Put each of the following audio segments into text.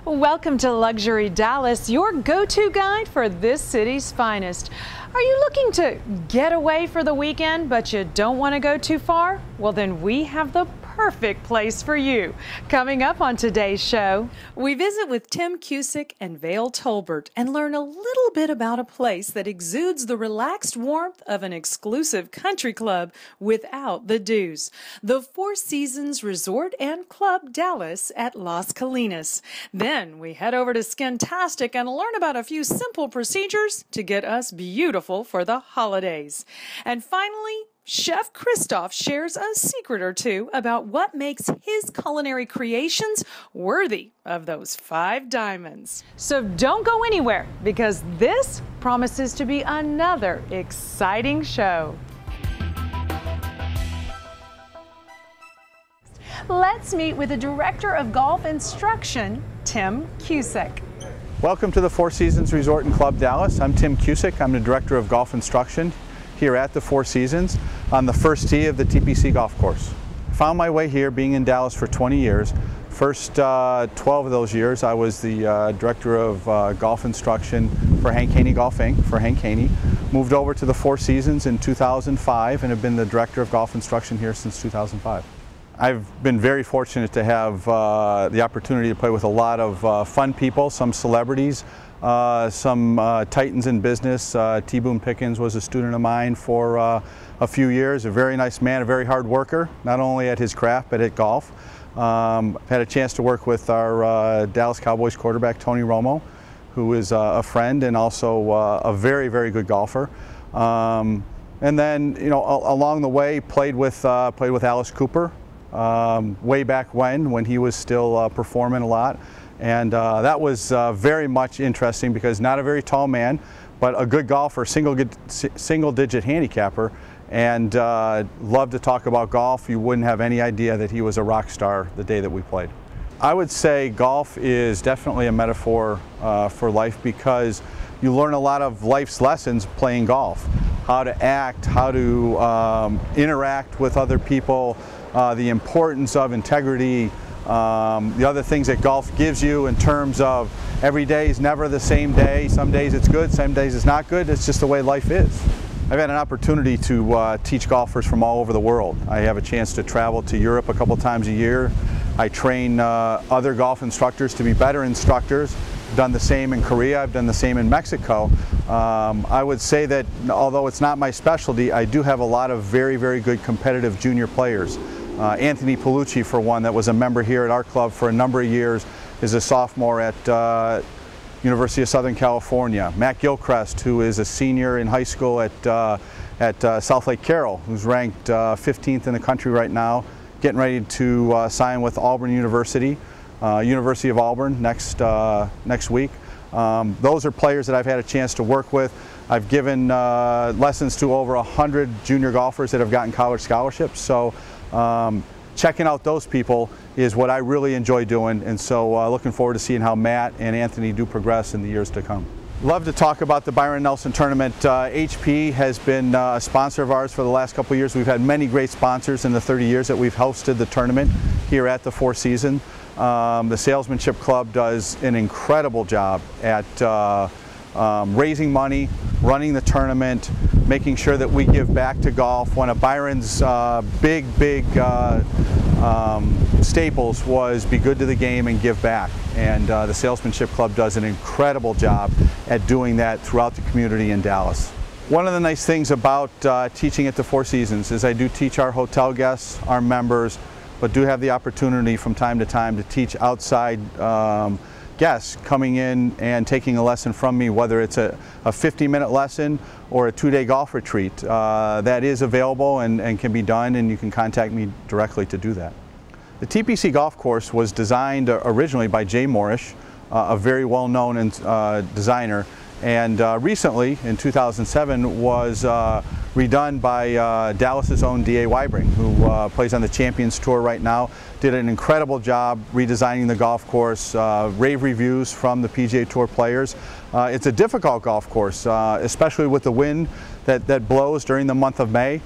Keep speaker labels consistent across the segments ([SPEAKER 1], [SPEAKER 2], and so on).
[SPEAKER 1] Welcome to Luxury Dallas, your go-to guide for this city's finest. Are you looking to get away for the weekend, but you don't want to go too far? Well, then we have the perfect place for you. Coming up on today's show, we visit with Tim Cusick and Vale Tolbert and learn a little bit about a place that exudes the relaxed warmth of an exclusive country club without the dues. The Four Seasons Resort and Club Dallas at Las Colinas. Then we head over to Skintastic and learn about a few simple procedures to get us beautiful for the holidays. And finally, Chef Christophe shares a secret or two about what makes his culinary creations worthy of those 5 diamonds. So don't go anywhere, because this promises to be another exciting show. Let's meet with the Director of Golf Instruction, Tim Cusick.
[SPEAKER 2] Welcome to the Four Seasons Resort and Club Dallas. I'm Tim Cusick. I'm the Director of Golf Instruction here at the Four Seasons on the first tee of the TPC golf course. Found my way here being in Dallas for 20 years. First 12 of those years I was the Director of Golf Instruction for Hank Haney Golf Inc. for Hank Haney. Moved over to the Four Seasons in 2005 and have been the Director of Golf Instruction here since 2005. I've been very fortunate to have the opportunity to play with a lot of fun people, some celebrities, some titans in business. T. Boone Pickens was a student of mine for a few years, a very nice man, a very hard worker, not only at his craft but at golf. I've had a chance to work with our Dallas Cowboys quarterback, Tony Romo, who is a friend and also a very, very good golfer. And then, you know, along the way, played with Alice Cooper. Way back when he was still performing a lot, and that was very much interesting because not a very tall man, but a good golfer, single-digit handicapper, and loved to talk about golf. You wouldn't have any idea that he was a rock star the day that we played. I would say golf is definitely a metaphor for life because you learn a lot of life's lessons playing golf. How to act, how to interact with other people, the importance of integrity, the other things that golf gives you in terms of every day is never the same day. Some days it's good, some days it's not good. It's just the way life is. I've had an opportunity to teach golfers from all over the world. I have a chance to travel to Europe a couple times a year. I train other golf instructors to be better instructors. I've done the same in Korea, I've done the same in Mexico. I would say that although it's not my specialty, I do have a lot of very, very good competitive junior players. Anthony Palucci, for one, that was a member here at our club for a number of years, is a sophomore at University of Southern California. Matt Gilchrist, who is a senior in high school at South Lake Carroll, who's ranked 15th in the country right now, getting ready to sign with Auburn University, University of Auburn next week. Those are players that I've had a chance to work with. I've given lessons to over 100 junior golfers that have gotten college scholarships. So checking out those people is what I really enjoy doing, and so looking forward to seeing how Matt and Anthony do progress in the years to come. Love to talk about the Byron Nelson Tournament. HP has been a sponsor of ours for the last couple of years. We've had many great sponsors in the 30 years that we've hosted the tournament here at the Four Seasons. The Salesmanship Club does an incredible job at raising money, running the tournament, making sure that we give back to golf. One of Byron's big staples was be good to the game and give back, and the Salesmanship Club does an incredible job at doing that throughout the community in Dallas. One of the nice things about teaching at the Four Seasons is I do teach our hotel guests, our members, but do have the opportunity from time to time to teach outside guests coming in and taking a lesson from me, whether it's a 50-minute lesson or a 2-day golf retreat. That is available and can be done, and you can contact me directly to do that. The TPC golf course was designed originally by Jay Morrish, a very well-known designer, and recently in 2007 was redone by Dallas's own D.A. Weibring, who plays on the Champions Tour right now. Did an incredible job redesigning the golf course, rave reviews from the PGA Tour players. It's a difficult golf course, especially with the wind that blows during the month of May.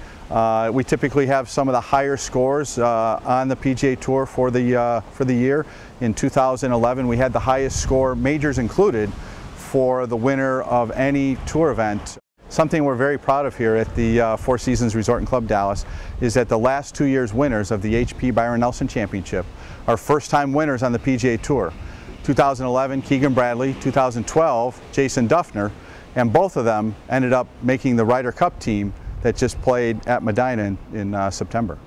[SPEAKER 2] We typically have some of the higher scores on the PGA Tour for the year. In 2011, we had the highest score, majors included, for the winner of any tour event. Something we're very proud of here at the Four Seasons Resort and Club Dallas is that the last 2 years winners of the HP Byron Nelson Championship are first-time winners on the PGA Tour. 2011, Keegan Bradley; 2012, Jason Duffner, and both of them ended up making the Ryder Cup team that just played at Medina in September.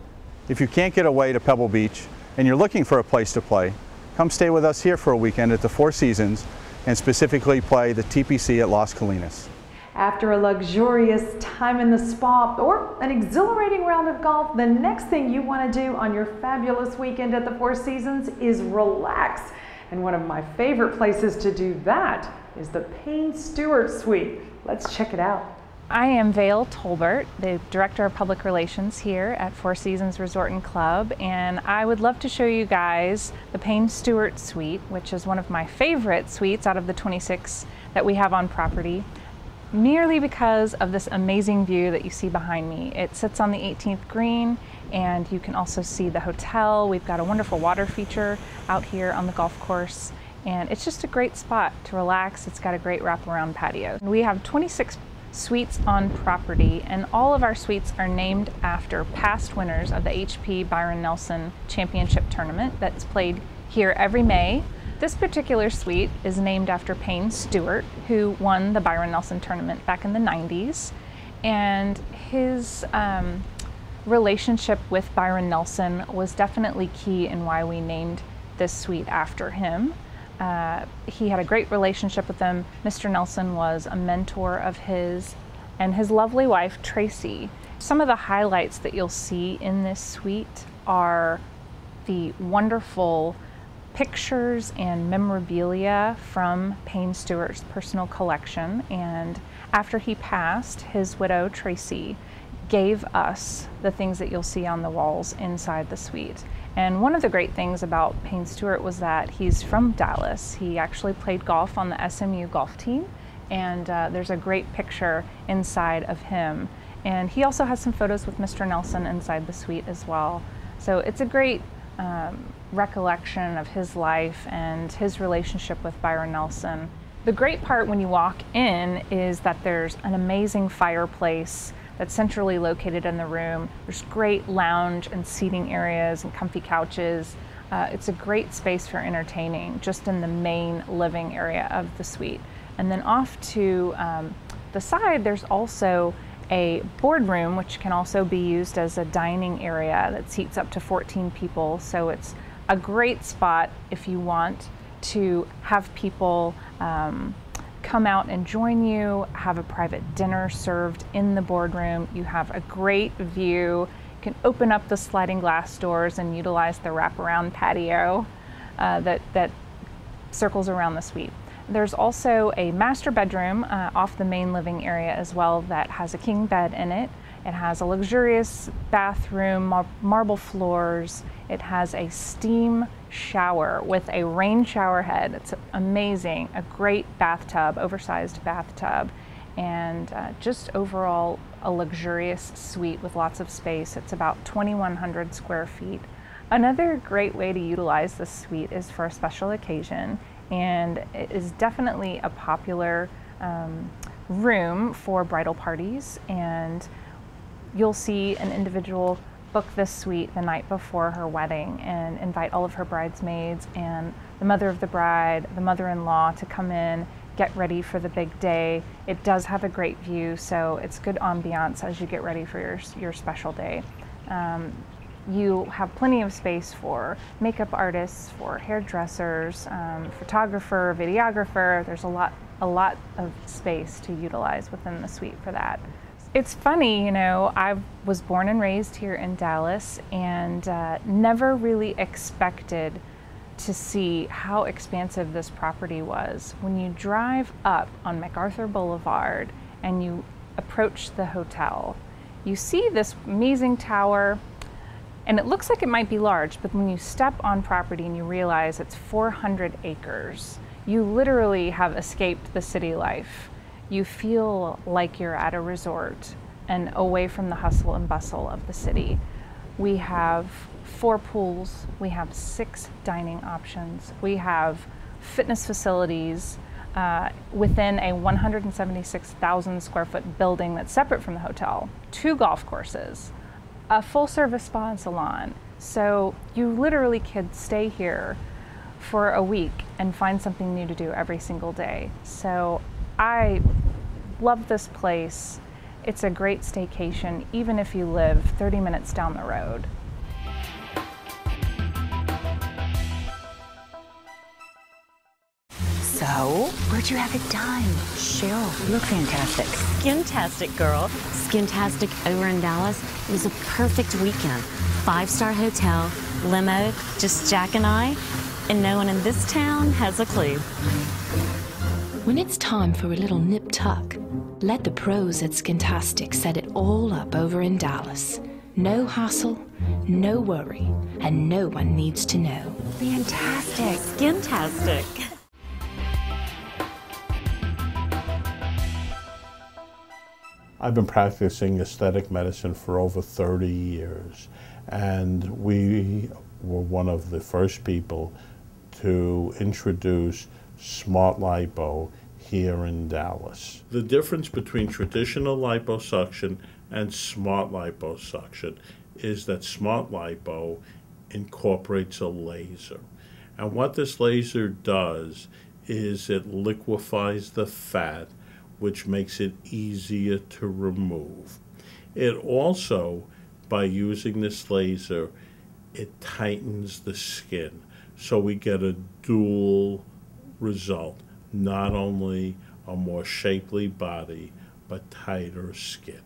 [SPEAKER 2] If you can't get away to Pebble Beach and you're looking for a place to play, come stay with us here for a weekend at the Four Seasons and specifically play the TPC at Las Colinas.
[SPEAKER 1] After a luxurious time in the spa or an exhilarating round of golf, the next thing you want to do on your fabulous weekend at the Four Seasons is relax. And one of my favorite places to do that is the Payne Stewart Suite. Let's check it out.
[SPEAKER 3] I am Vale Tolbert, the Director of Public Relations here at Four Seasons Resort and Club, and I would love to show you guys the Payne Stewart Suite, which is one of my favorite suites out of the 26 that we have on property, merely because of this amazing view that you see behind me. It sits on the 18th green, and you can also see the hotel. We've got a wonderful water feature out here on the golf course, and it's just a great spot to relax. It's got a great wraparound patio. We have 26 suites on property, and all of our suites are named after past winners of the HP Byron Nelson Championship Tournament that's played here every May. This particular suite is named after Payne Stewart, who won the Byron Nelson Tournament back in the 90s, and his relationship with Byron Nelson was definitely key in why we named this suite after him. He had a great relationship with them. Mr. Nelson was a mentor of his, and his lovely wife, Tracy. Some of the highlights that you'll see in this suite are the wonderful pictures and memorabilia from Payne Stewart's personal collection. And after he passed, his widow, Tracy, gave us the things that you'll see on the walls inside the suite. And one of the great things about Payne Stewart was that he's from Dallas. He actually played golf on the SMU golf team, and there's a great picture inside of him. And he also has some photos with Mr. Nelson inside the suite as well. So it's a great recollection of his life and his relationship with Byron Nelson. The great part when you walk in is that there's an amazing fireplace that's centrally located in the room. There's great lounge and seating areas and comfy couches. It's a great space for entertaining just in the main living area of the suite. And then off to the side, there's also a boardroom, which can also be used as a dining area that seats up to 14 people. So it's a great spot if you want to have people come out and join you, have a private dinner served in the boardroom. You have a great view. You can open up the sliding glass doors and utilize the wraparound patio that circles around the suite. There's also a master bedroom off the main living area as well that has a king bed in it. It has a luxurious bathroom, marble floors. It has a steam shower with a rain shower head. It's amazing, a great bathtub, oversized bathtub, and just overall a luxurious suite with lots of space. It's about 2,100 square feet. Another great way to utilize this suite is for a special occasion, and it is definitely a popular room for bridal parties, and you'll see an individual book this suite the night before her wedding and invite all of her bridesmaids and the mother of the bride, the mother-in-law to come in, get ready for the big day. It does have a great view, so it's good ambiance as you get ready for your special day. You have plenty of space for makeup artists, for hairdressers, photographer, videographer. There's a lot of space to utilize within the suite for that. It's funny, you know, I was born and raised here in Dallas and never really expected to see how expansive this property was. When you drive up on MacArthur Boulevard and you approach the hotel, You see this amazing tower, and it looks like it might be large, but when you step on property and you realize it's 400 acres, you literally have escaped the city life. You feel like you're at a resort and away from the hustle and bustle of the city. We have 4 pools, we have 6 dining options, we have fitness facilities within a 176,000 square foot building that's separate from the hotel, 2 golf courses, a full service spa and salon. So you literally could stay here for a week and find something new to do every single day. So I love this place. It's a great staycation, even if you live 30 minutes down the road.
[SPEAKER 4] So, where'd you have it done? Cheryl, you look fantastic.
[SPEAKER 5] Skintastic, girl. Skintastic over in Dallas. It was a perfect weekend. 5-star hotel, limo, just Jack and I, and no one in this town has a clue.
[SPEAKER 6] When it's time for a little nip tuck, let the pros at Skintastic set it all up over in Dallas. No hassle, no worry, and no one needs to know.
[SPEAKER 5] Fantastic. Skintastic.
[SPEAKER 7] I've been practicing aesthetic medicine for over 30 years, and we were one of the first people to introduce smart lipo here in Dallas. The difference between traditional liposuction and smart liposuction is that smart lipo incorporates a laser. And what this laser does is it liquefies the fat, which makes it easier to remove. It also, by using this laser, it tightens the skin. So we get a dual result, not only a more shapely body, but tighter skin.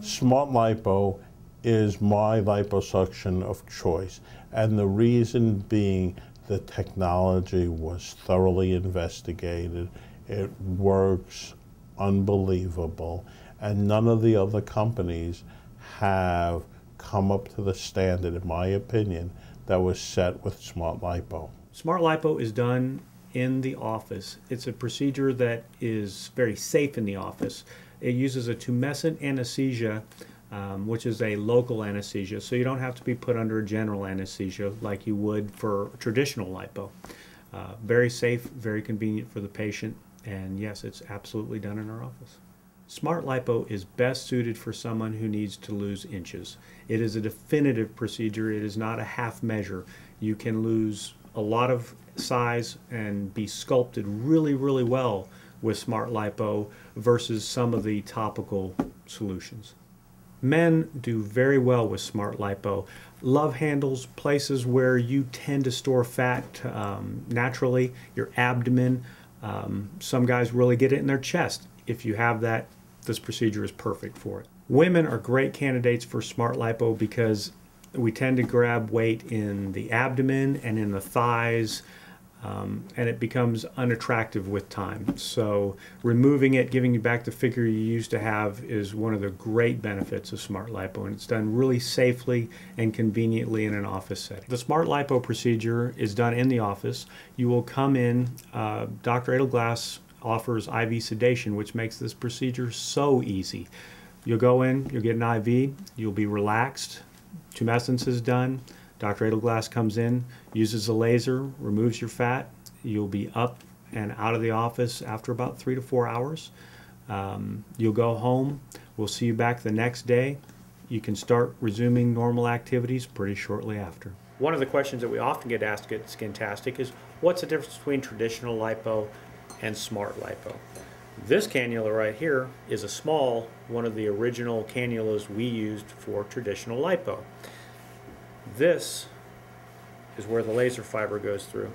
[SPEAKER 7] Smart Lipo is my liposuction of choice, and the reason being the technology was thoroughly investigated. It works unbelievable, and none of the other companies have come up to the standard, in my opinion, that was set with Smart Lipo.
[SPEAKER 8] Smart Lipo is done in the office. It's a procedure that is very safe in the office. It uses a tumescent anesthesia, which is a local anesthesia, so you don't have to be put under general anesthesia like you would for traditional lipo. Very safe, very convenient for the patient, and yes, it's absolutely done in our office. Smart Lipo is best suited for someone who needs to lose inches. It is a definitive procedure. It is not a half measure. You can lose a lot of size and be sculpted really, really well with Smart Lipo versus some of the topical solutions. Men do very well with Smart Lipo. Love handles, places where you tend to store fat naturally, your abdomen. Some guys really get it in their chest. If you have that, this procedure is perfect for it. Women are great candidates for Smart Lipo because we tend to grab weight in the abdomen and in the thighs, and it becomes unattractive with time. So removing it, giving you back the figure you used to have, is one of the great benefits of Smart Lipo, and it's done really safely and conveniently in an office setting. The Smart Lipo procedure is done in the office. You will come in, Dr. Edelglass offers IV sedation, which makes this procedure so easy. You'll go in, you'll get an IV, you'll be relaxed, tumescence is done, Dr. Edelglass comes in, uses a laser, removes your fat. You'll be up and out of the office after about 3 to 4 hours. You'll go home. We'll see you back the next day. You can start resuming normal activities pretty shortly after. One of the questions that we often get asked at Skintastic is, what's the difference between traditional lipo and Smart Lipo? This cannula right here is a small, one of the original cannulas we used for traditional lipo. This is where the laser fiber goes through.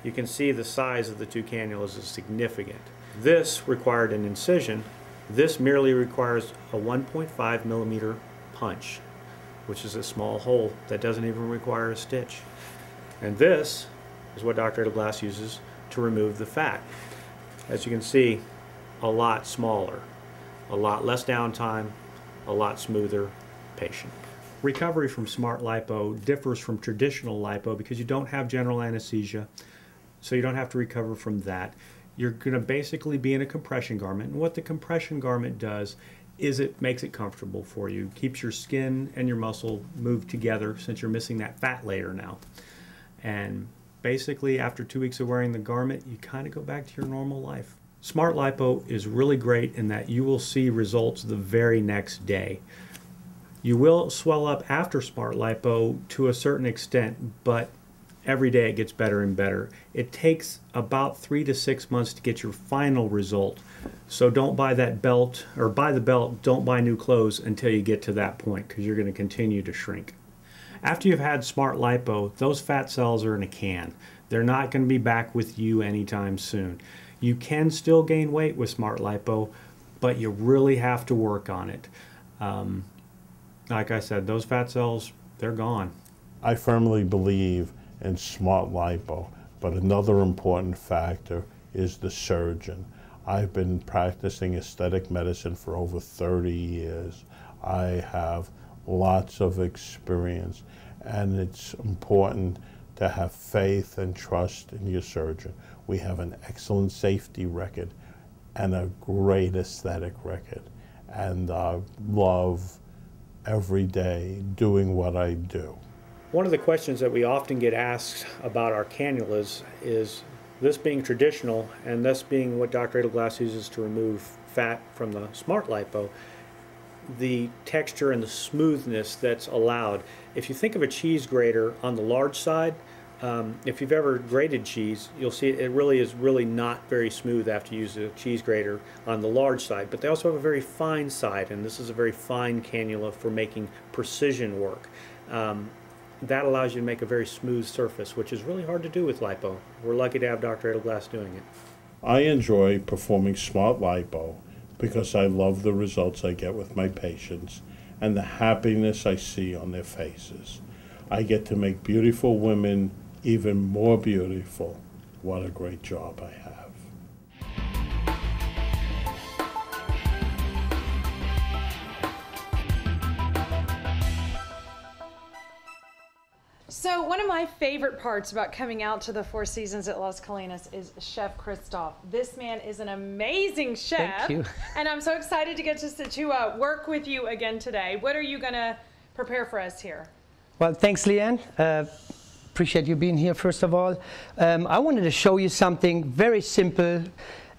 [SPEAKER 8] You can see the size of the two cannulas is significant. This required an incision. This merely requires a 1.5 millimeter punch, which is a small hole that doesn't even require a stitch. And this is what Dr. Edelglass uses to remove the fat. As you can see, a lot smaller, a lot less downtime, a lot smoother patient. Recovery from smart lipo differs from traditional lipo because you don't have general anesthesia, so you don't have to recover from that. You're going to basically be in a compression garment, and what the compression garment does is it makes it comfortable for you, keeps your skin and your muscle moved together since you're missing that fat layer now. And basically after 2 weeks of wearing the garment, you kind of go back to your normal life. Smart lipo is really great in that you will see results the very next day. You will swell up after smart lipo to a certain extent, but every day it gets better and better. It takes about 3 to 6 months to get your final result. So don't buy that belt, or buy the belt, don't buy new clothes until you get to that point, because you're going to continue to shrink. After you've had smart lipo, those fat cells are in a can. They're not going to be back with you anytime soon. You can still gain weight with smart lipo, but you really have to work on it. Like I said, those fat cells, they're gone.
[SPEAKER 7] I firmly believe in smart lipo, but another important factor is the surgeon. I've been practicing aesthetic medicine for over 30 years. I have lots of experience, and it's important to have faith and trust in your surgeon. We have an excellent safety record and a great aesthetic record, and I love every day doing what I do.
[SPEAKER 8] One of the questions that we often get asked about our cannulas is this being traditional and this being what Dr. Edelglass uses to remove fat from the smart lipo, the texture and the smoothness that's allowed. If you think of a cheese grater on the large side, if you've ever grated cheese, you'll see it really is not very smooth after you use a cheese grater on the large side. But they also have a very fine side, and this is a very fine cannula for making precision work. That allows you to make a very smooth surface, which is really hard to do with lipo. We're lucky to have Dr. Edelglass doing it.
[SPEAKER 7] I enjoy performing smart lipo because I love the results I get with my patients and the happiness I see on their faces. I get to make beautiful women even more beautiful. What a great job I have.
[SPEAKER 1] So one of my favorite parts about coming out to the Four Seasons at Las Colinas is Chef Christophe. This man is an amazing chef.
[SPEAKER 9] Thank you.
[SPEAKER 1] And I'm so excited to get to work with you again today. What are you going to prepare for us here?
[SPEAKER 9] Well, thanks, Leanne. Appreciate you being here, first of all. I wanted to show you something very simple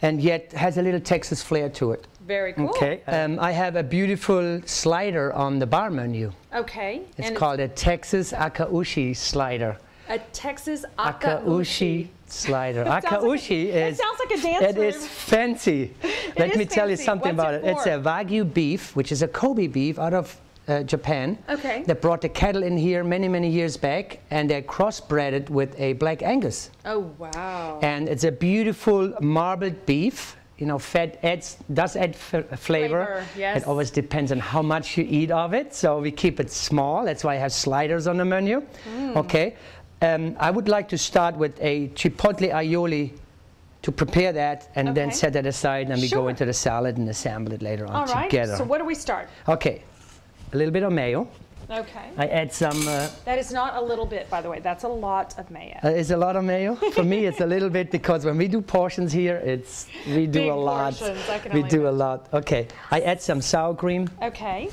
[SPEAKER 9] and yet has a little Texas flair to it.
[SPEAKER 1] Very cool.
[SPEAKER 9] Okay. I have a beautiful slider on the bar menu.
[SPEAKER 1] Okay.
[SPEAKER 9] It's called a Texas Akaushi slider.
[SPEAKER 1] A Texas
[SPEAKER 9] Akaushi slider. Akaushi is...
[SPEAKER 1] It sounds like a dance
[SPEAKER 9] It is fancy. Let me tell you something about it. It's a Wagyu beef, which is a Kobe beef out of Japan.
[SPEAKER 1] Okay.
[SPEAKER 9] They brought the cattle in here many, many years back, and they crossbred it with a Black Angus.
[SPEAKER 1] Oh, wow.
[SPEAKER 9] And it's a beautiful marbled beef. You know, fat does add flavor.
[SPEAKER 1] Yes.
[SPEAKER 9] It always depends on how much you eat of it. So we keep it small. That's why I have sliders on the menu. Okay. I would like to start with a chipotle aioli to prepare that, and then set that aside, and we go into the salad and assemble it later on together.
[SPEAKER 1] So where do we start?
[SPEAKER 9] Okay. A little bit of mayo.
[SPEAKER 1] Okay.
[SPEAKER 9] I add some...
[SPEAKER 1] that is not a little bit, by the way. That's a lot of mayo.
[SPEAKER 9] It's a lot of mayo. For me, it's a little bit, because when we do portions here, we do
[SPEAKER 1] Big
[SPEAKER 9] a lot.
[SPEAKER 1] Portions, I can
[SPEAKER 9] we
[SPEAKER 1] only
[SPEAKER 9] do a
[SPEAKER 1] imagine.
[SPEAKER 9] lot. Okay. I add some sour cream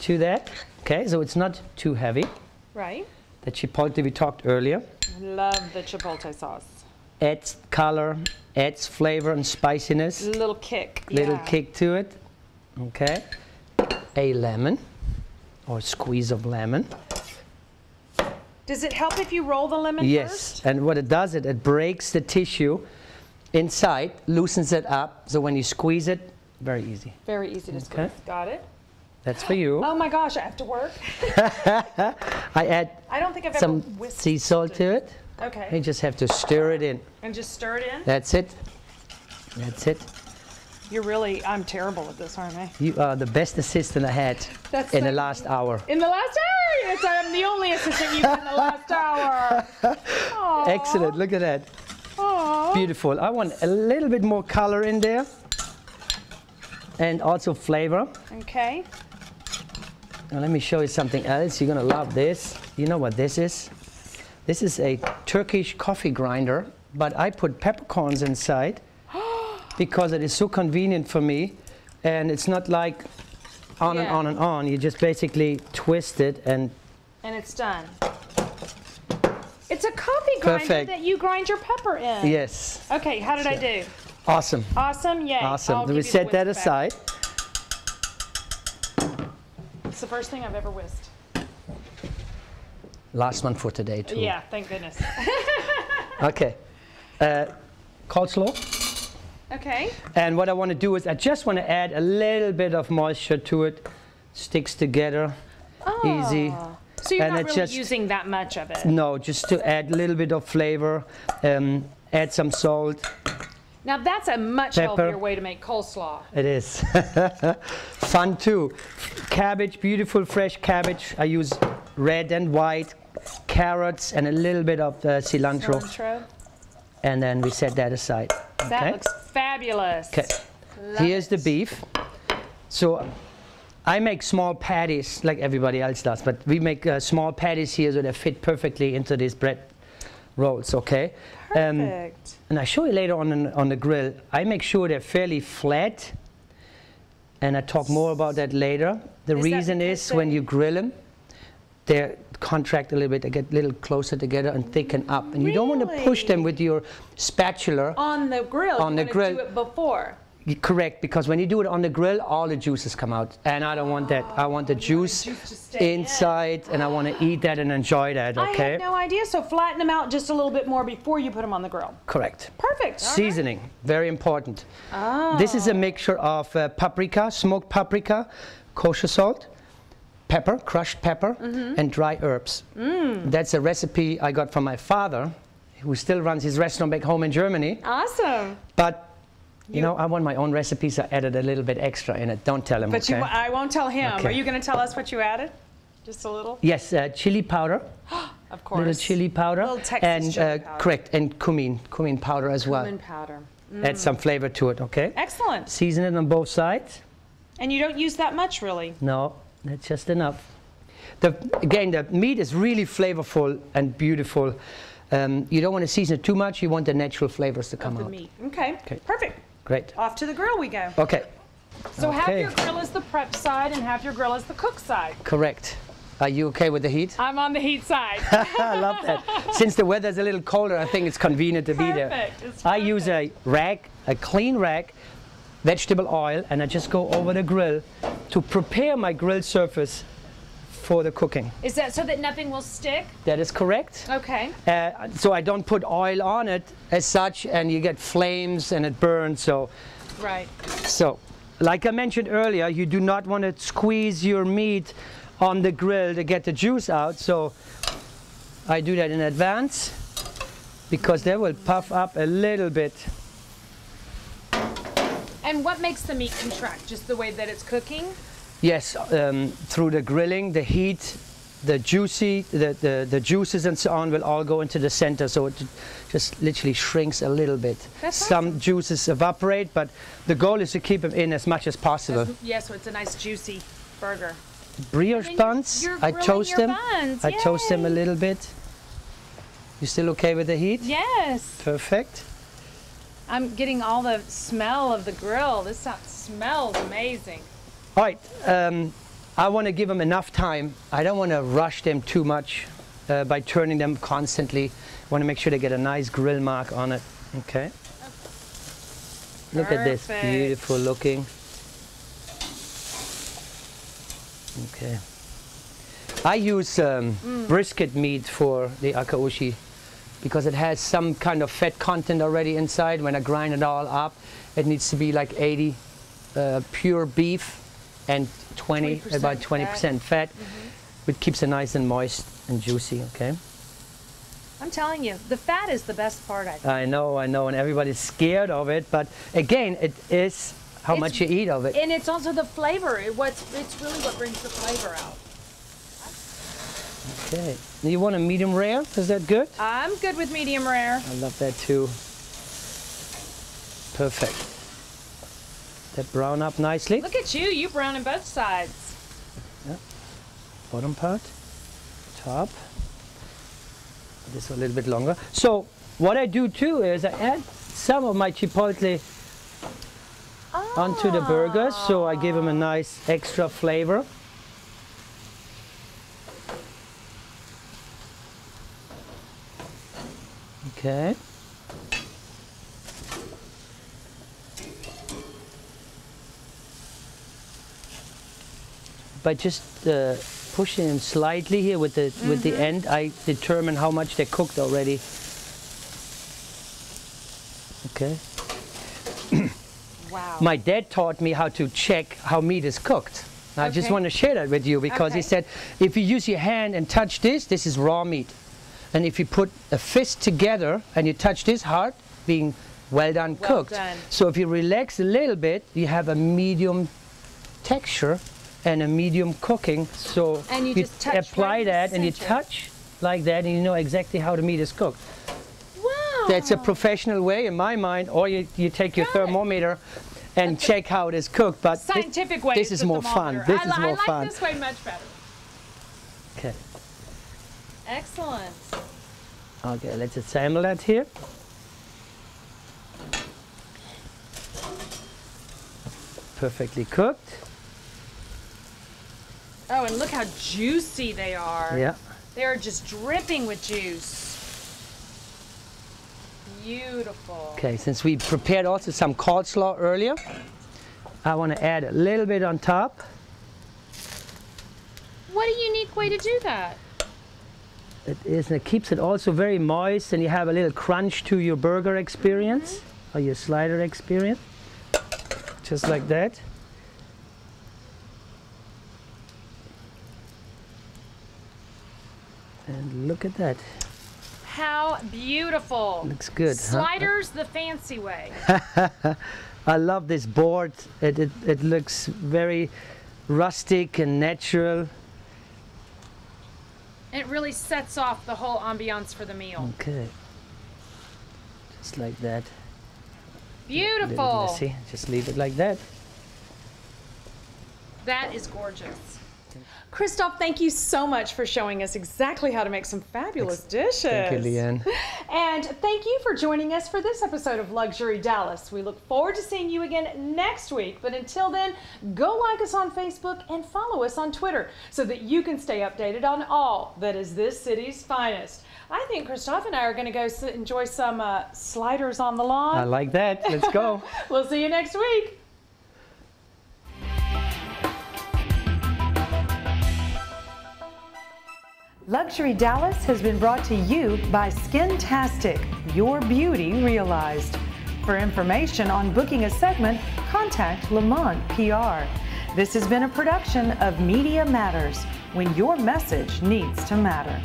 [SPEAKER 9] to that. Okay, so it's not too heavy.
[SPEAKER 1] Right.
[SPEAKER 9] The chipotle we talked earlier.
[SPEAKER 1] Love the chipotle sauce.
[SPEAKER 9] Adds color, adds flavor and spiciness.
[SPEAKER 1] Little kick.
[SPEAKER 9] Little kick to it. Okay. A lemon. Or squeeze of lemon.
[SPEAKER 1] Does it help if you roll the lemon first?
[SPEAKER 9] Yes, and what it does, it breaks the tissue inside, loosens it up, so when you squeeze it, very easy.
[SPEAKER 1] Very easy to squeeze. Got it.
[SPEAKER 9] That's for you.
[SPEAKER 1] Oh my gosh, I have to work.
[SPEAKER 9] I add
[SPEAKER 1] I don't think I've
[SPEAKER 9] some
[SPEAKER 1] ever
[SPEAKER 9] sea salt to it.
[SPEAKER 1] Okay.
[SPEAKER 9] You just have to stir it in.
[SPEAKER 1] And just stir it in?
[SPEAKER 9] That's it. That's it.
[SPEAKER 1] I'm terrible at this, aren't I?
[SPEAKER 9] You are the best assistant I had in the last hour.
[SPEAKER 1] In the last hour? Yes, I'm the only assistant you've had in the last hour. Aww.
[SPEAKER 9] Excellent, look at that.
[SPEAKER 1] Aww.
[SPEAKER 9] Beautiful. I want a little bit more color in there. And also flavor.
[SPEAKER 1] Okay.
[SPEAKER 9] Now let me show you something else. You're gonna love this. You know what this is? This is a Turkish coffee grinder, but I put peppercorns inside because it is so convenient for me, and it's not like on and on and on. You just basically twist it and
[SPEAKER 1] it's done. It's a coffee grinder that you grind your pepper in.
[SPEAKER 9] Yes.
[SPEAKER 1] Okay, how did I do?
[SPEAKER 9] Awesome.
[SPEAKER 1] Awesome, yay.
[SPEAKER 9] Awesome. Then we set that aside.
[SPEAKER 1] It's the first thing I've ever whisked.
[SPEAKER 9] Last one for today too.
[SPEAKER 1] Yeah, thank goodness.
[SPEAKER 9] Okay. Coleslaw.
[SPEAKER 1] Okay.
[SPEAKER 9] And what I want to do is I just want to add a little bit of moisture to it. Sticks together. Easy.
[SPEAKER 1] So you're
[SPEAKER 9] and
[SPEAKER 1] not really using that much of it?
[SPEAKER 9] No, just to add a little bit of flavor. Add some salt.
[SPEAKER 1] Now that's a much healthier way to make coleslaw.
[SPEAKER 9] It is. Fun too. Cabbage, beautiful fresh cabbage. I use red and white, carrots, and a little bit of cilantro. And then we set that aside.
[SPEAKER 1] That looks fabulous.
[SPEAKER 9] Okay. Here's the beef. So I make small patties like everybody else does, but we make small patties here so they fit perfectly into these bread rolls, okay?
[SPEAKER 1] Perfect.
[SPEAKER 9] And I show you later on the grill. I make sure they're fairly flat, and I talk more about that later. The reason is when you grill them, they contract a little bit, they get a little closer together and thicken up. And you don't want to push them with your spatula.
[SPEAKER 1] On the grill,
[SPEAKER 9] on the grill.
[SPEAKER 1] Do it before.
[SPEAKER 9] Correct, because when you do it on the grill, all the juices come out. And I don't want that. I want the juice inside, and I want to eat that and enjoy that, okay?
[SPEAKER 1] I had no idea, so flatten them out just a little bit more before you put them on the grill.
[SPEAKER 9] Correct.
[SPEAKER 1] Perfect.
[SPEAKER 9] Seasoning, very important. This is a mixture of paprika, smoked paprika, kosher salt, pepper, crushed pepper, and dry herbs. That's a recipe I got from my father, who still runs his restaurant back home in Germany.
[SPEAKER 1] Awesome.
[SPEAKER 9] But you know, I want my own recipes. I added a little bit extra in it. Don't tell him,
[SPEAKER 1] but
[SPEAKER 9] okay?
[SPEAKER 1] I won't tell him.
[SPEAKER 9] Okay.
[SPEAKER 1] Are you going to tell us what you added? Just a little?
[SPEAKER 9] Yes, chili powder.
[SPEAKER 1] Of course.
[SPEAKER 9] Little chili powder.
[SPEAKER 1] Little Texas chili powder.
[SPEAKER 9] Correct, and cumin powder as well.
[SPEAKER 1] Cumin powder.
[SPEAKER 9] Add some flavor to it, okay?
[SPEAKER 1] Excellent.
[SPEAKER 9] Season it on both sides.
[SPEAKER 1] And you don't use that much, really?
[SPEAKER 9] No, that's just enough. Again, the meat is really flavorful and beautiful. You don't want to season it too much. You want the natural flavors to come out.
[SPEAKER 1] Of the meat. Okay, perfect.
[SPEAKER 9] Great.
[SPEAKER 1] Off to the grill we go.
[SPEAKER 9] Okay.
[SPEAKER 1] So half your grill is the prep side and half your grill is the cook side.
[SPEAKER 9] Correct. Are you okay with the heat?
[SPEAKER 1] I'm on the heat side.
[SPEAKER 9] I love that. Since the weather's a little colder, I think it's convenient to be there. I use a rag, a clean rag, vegetable oil, and I just go over the grill to prepare my grill surface for the cooking.
[SPEAKER 1] Is that so that nothing will stick?
[SPEAKER 9] That is correct.
[SPEAKER 1] Okay.
[SPEAKER 9] So I don't put oil on it as such, and you get flames and it burns. So, So, like I mentioned earlier, you do not want to squeeze your meat on the grill to get the juice out. So I do that in advance because they will puff up a little bit.
[SPEAKER 1] And what makes the meat contract? Just the way that it's cooking?
[SPEAKER 9] Yes, through the grilling, the heat, the juices and so on will all go into the center, so it just literally shrinks a little bit. Some juices evaporate, but the goal is to keep them in as much as possible.
[SPEAKER 1] Yeah, so it's a nice juicy burger.
[SPEAKER 9] Brioche buns, I toast them. I toast them a little bit. You still okay with the heat?
[SPEAKER 1] Yes.
[SPEAKER 9] Perfect.
[SPEAKER 1] I'm getting all the smell of the grill. This smells amazing.
[SPEAKER 9] All right, I want to give them enough time. I don't want to rush them too much by turning them constantly. I want to make sure they get a nice grill mark on it. Okay. Look at this, beautiful looking. Okay. I use brisket meat for the akaoshi because it has some kind of fat content already inside. When I grind it all up, it needs to be like 80 pure beef and about 20% fat, which keeps it nice and moist and juicy, okay?
[SPEAKER 1] I'm telling you, the fat is the best part, I think.
[SPEAKER 9] I know, and everybody's scared of it, but again, it is how much you eat of it.
[SPEAKER 1] And it's also the flavor. It's really what brings the flavor out.
[SPEAKER 9] Okay. You want a medium rare? Is that good?
[SPEAKER 1] I'm good with medium rare.
[SPEAKER 9] I love that too. Perfect. That brown up nicely.
[SPEAKER 1] Look at you. You brown on both sides.
[SPEAKER 9] Yeah. bottom part, top. This a little bit longer. So what I do too is I add some of my chipotle onto the burgers, so I give them a nice extra flavor. Okay. By just pushing them slightly here with the end, I determine how much they're cooked already. Okay.
[SPEAKER 1] Wow.
[SPEAKER 9] My dad taught me how to check how meat is cooked. I just want to share that with you because he said, if you use your hand and touch this, this is raw meat. And if you put a fist together and you touch this hard, being well done, cooked.
[SPEAKER 1] Done.
[SPEAKER 9] So if you relax a little bit, you have a medium texture and a medium cooking. So
[SPEAKER 1] and you just touch
[SPEAKER 9] apply
[SPEAKER 1] right
[SPEAKER 9] that and you
[SPEAKER 1] center.
[SPEAKER 9] touch like that and you know exactly how the meat is cooked.
[SPEAKER 1] Wow.
[SPEAKER 9] That's a professional way in my mind, or you take your thermometer and check how it is cooked. But
[SPEAKER 1] scientific way.
[SPEAKER 9] This is more fun. This is more fun.
[SPEAKER 1] I like this way much better.
[SPEAKER 9] Okay.
[SPEAKER 1] Excellent.
[SPEAKER 9] Okay, let's assemble that here. Perfectly cooked.
[SPEAKER 1] Oh, and look how juicy they are.
[SPEAKER 9] Yeah.
[SPEAKER 1] They are just dripping with juice. Beautiful.
[SPEAKER 9] Okay, since we prepared also some coleslaw earlier, I want to add a little bit on top.
[SPEAKER 1] What a unique way to do that.
[SPEAKER 9] It is, and it keeps it also very moist, and you have a little crunch to your burger experience, or your slider experience. Just like that. And look at that.
[SPEAKER 1] How beautiful.
[SPEAKER 9] Looks good.
[SPEAKER 1] Sliders the fancy way.
[SPEAKER 9] I love this board. It looks very rustic and natural.
[SPEAKER 1] It really sets off the whole ambiance for the meal.
[SPEAKER 9] Okay. Just like that.
[SPEAKER 1] Beautiful.
[SPEAKER 9] A little messy. Just leave it like that.
[SPEAKER 1] That is gorgeous. Christophe, thank you so much for showing us exactly how to make some fabulous dishes.
[SPEAKER 9] Thank you, Leanne.
[SPEAKER 1] And thank you for joining us for this episode of Luxury Dallas. We look forward to seeing you again next week. But until then, go like us on Facebook and follow us on Twitter so that you can stay updated on all that is this city's finest. I think Christophe and I are going to go enjoy some sliders on the lawn.
[SPEAKER 9] I like that. Let's go.
[SPEAKER 1] We'll see you next week. Luxury Dallas has been brought to you by Skintastic, your beauty realized. For information on booking a segment, contact Lamont PR. This has been a production of Media Matters, when your message needs to matter.